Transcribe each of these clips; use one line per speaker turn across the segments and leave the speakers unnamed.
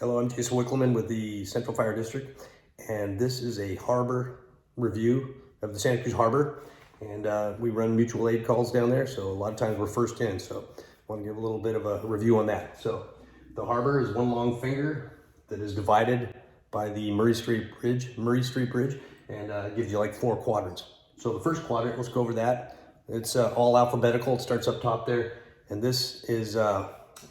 Hello, I'm Jason Wickelman with the Central Fire District, and this is a harbor review of the Santa Cruz Harbor. And we run mutual aid calls down there, so a lot of times we're first in. So I want to give a little bit of a review on that. So the harbor is one long finger that is divided by the Murray Street Bridge, and it gives you like 4 quadrants. So the first quadrant, let's go over that. It's all alphabetical. It starts up top there, and this is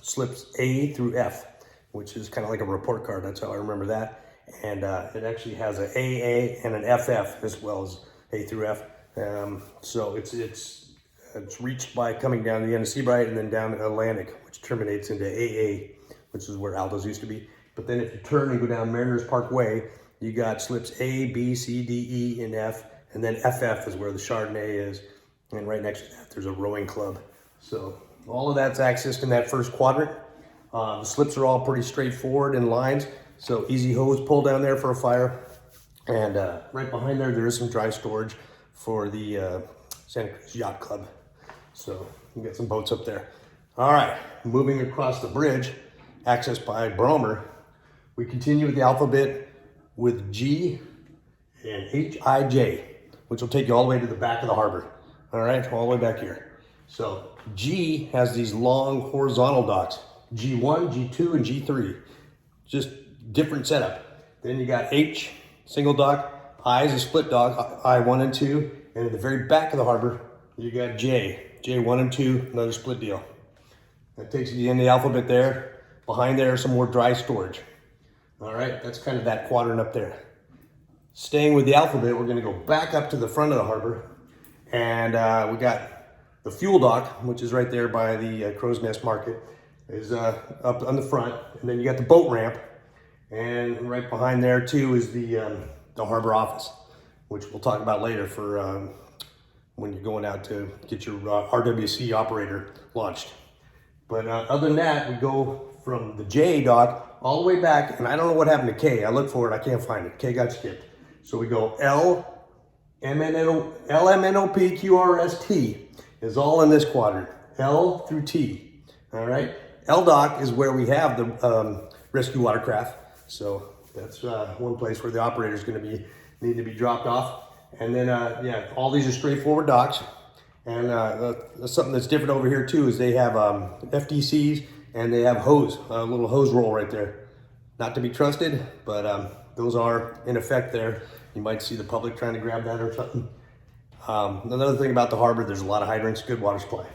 slips A through F, which is kind of like a report card. That's how I remember that. And it actually has an AA and an FF as well as A through F. So it's reached by coming down the end of Seabright and then down Atlantic, which terminates into AA, which is where Aldo's used to be. But then if you turn and go down Mariners Parkway, you got slips A, B, C, D, E, and F, and then FF is where the Chardonnay is. And right next to that, there's a rowing club. So all of that's accessed in that first quadrant. The slips are all pretty straightforward in lines. So easy hose pull down there for a fire. And right behind there is some dry storage for the Santa Cruz Yacht Club. So you got some boats up there. All right, moving across the bridge, accessed by Bromer, we continue with the alphabet with G and H-I-J, which will take you all the way to the back of the harbor. All right, all the way back here. So G has these long horizontal docks, G1, G2, and G3. Just different setup. Then you got H, single dock, I is a split dock, I1 and 2, and at the very back of the harbor, you got J, J1 and 2, another split deal. That takes you to the end of the alphabet there. Behind there, some more dry storage. All right, that's kind of that quadrant up there. Staying with the alphabet, we're gonna go back up to the front of the harbor, and we got the fuel dock, which is right there by the Crow's Nest Market, is up on the front, and then you got the boat ramp, and right behind there too is the harbor office, which we'll talk about later for when you're going out to get your RWC operator launched. But other than that, we go from the J dock all the way back, and I don't know what happened to K. I looked for it, I can't find it. K got skipped. So we go L, M, N, O, P, Q, R, S, T is all in this quadrant, L through T, all right? L dock is where we have the rescue watercraft. So that's one place where the operator is gonna need to be dropped off. And then, yeah, all these are straightforward docks. And something that's different over here too is they have FDCs and they have hose, a little hose roll right there. Not to be trusted, but those are in effect there. You might see the public trying to grab that or something. Another thing about the harbor, there's a lot of hydrants, good water supply.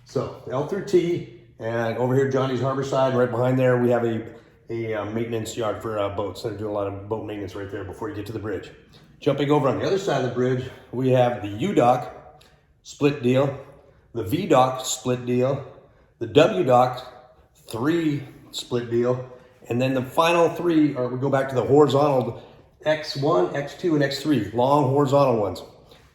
So L through T, and over here, Johnny's Harbor side, right behind there, we have a maintenance yard for boats. They're doing a lot of boat maintenance right there before you get to the bridge. Jumping over on the other side of the bridge, we have the U dock, split deal, the V dock, split deal, the W dock, 3 split deal, and then the final 3 are, we go back to the horizontal, X1, X2, and X3, long horizontal ones.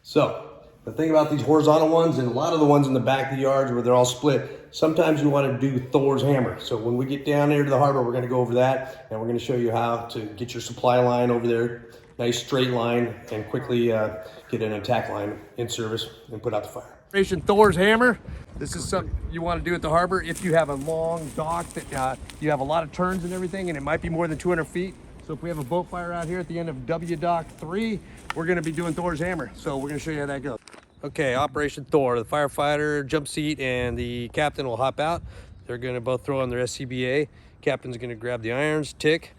So the thing about these horizontal ones, and a lot of the ones in the back of the yards where they're all split, sometimes you want to do Thor's hammer. So when we get down there to the harbor, we're going to go over that, and we're going to show you how to get your supply line over there, nice straight line, and quickly get an attack line in service and put out the fire.
Operation Thor's hammer. This is something you want to do at the harbor if you have a long dock that you have a lot of turns and everything, and it might be more than 200 feet. So if we have a boat fire out here at the end of W Dock 3, we're going to be doing Thor's hammer. So we're going to show you how that goes. Okay, Operation Thor. The firefighter, jump seat, and the captain will hop out. They're going to both throw on their SCBA. Captain's going to grab the irons, tick.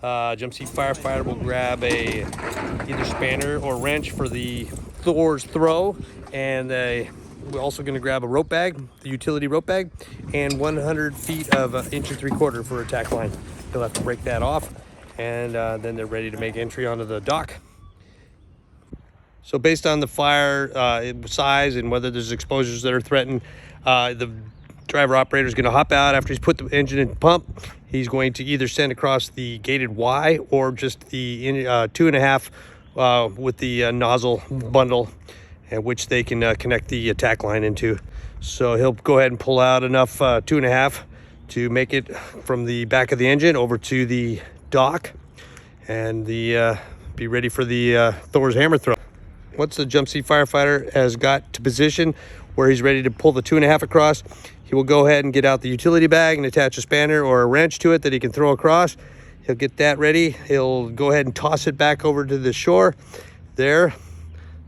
Jump seat firefighter will grab either spanner or wrench for the Thor's throw, and we're also going to grab a rope bag, the utility rope bag, and 100 feet of 1 3/4 inch for attack line. They'll have to break that off, and then they're ready to make entry onto the dock. So based on the fire size and whether there's exposures that are threatened, the driver operator is going to hop out after he's put the engine in pump. He's going to either send across the gated Y or just the 2.5 with the nozzle bundle, at which they can connect the attack line into. So he'll go ahead and pull out enough 2.5 to make it from the back of the engine over to the dock, and be ready for the Thor's hammer throw. Once the jump seat firefighter has got to position where he's ready to pull the 2.5 across,
he will go ahead and get out the utility bag and attach a spanner or a wrench to it that he can throw across. He'll get that ready. He'll go ahead and toss it back over to the shore. There,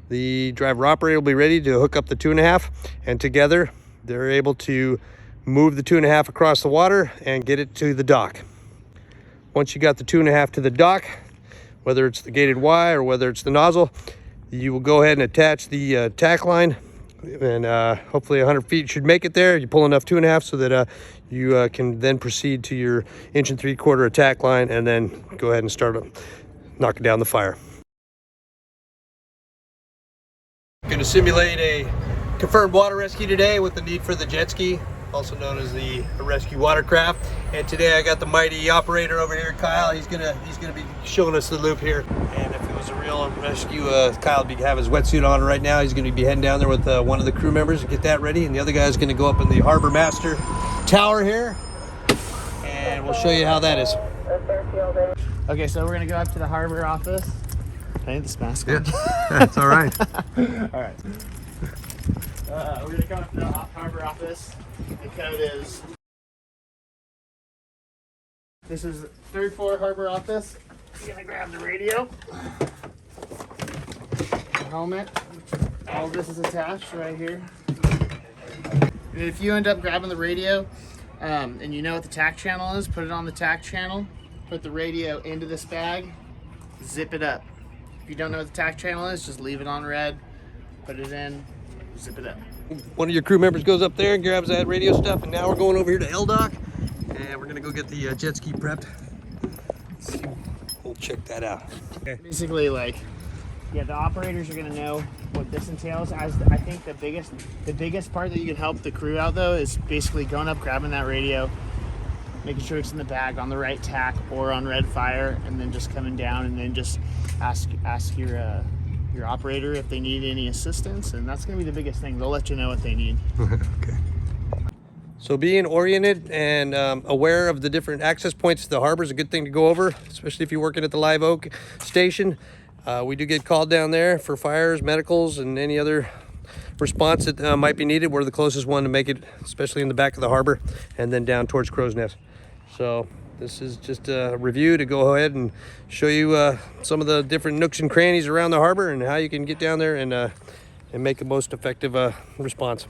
the driver operator will be ready to hook up the 2.5, and together they're able to move the 2.5 across the water and get it to the dock. Once you got the 2.5 to the dock, whether it's the gated Y or whether it's the nozzle, you will go ahead and attach the tack line, and hopefully 100 feet should make it there. You pull enough 2.5 so that you can then proceed to your 1 3/4 attack line, and then go ahead and start knocking down the fire. Going to simulate a confirmed water rescue today with the need for the jet ski, also known as the rescue watercraft. And today I got the mighty operator over here, Kyle. He's gonna be showing us the loop here. And if it was a real rescue, Kyle would have his wetsuit on right now. He's gonna be heading down there with one of the crew members to get that ready, and the other guy's gonna go up in the Harbor Master Tower here, and we'll show you how that is.
Okay, so we're gonna go up to the harbor office. I need this mask on.
Yeah, that's all right.
All right. We're gonna go up to the harbor office. The code is. This is 3rd floor harbor office. You're gonna grab the radio, the helmet. All this is attached right here. If you end up grabbing the radio, and you know what the tack channel is, put it on the tack channel. Put the radio into this bag. Zip it up. If you don't know what the tack channel is, just leave it on red. Put it in. Zip it up.
One of your crew members goes up there and grabs that radio stuff, and now we're going over here to LDOC, and we're gonna go get the jet ski prepped. We'll check that out. Okay.
Basically, like, yeah, the operators are gonna know what this entails. I think the biggest part that you can help the crew out though is basically going up, grabbing that radio, making sure it's in the bag on the right tack or on red fire, and then just coming down and then just ask your operator if they need any assistance, and that's going to be the biggest thing. They'll let you know what they need.
Okay. So being oriented and aware of the different access points to the harbor is a good thing to go over, especially if you're working at the Live Oak station. We do get called down there for fires, medicals, and any other response that might be needed. We're the closest one to make it, especially in the back of the harbor, and then down towards Crow's Nest. So this is just a review to go ahead and show you some of the different nooks and crannies around the harbor and how you can get down there and make the most effective response.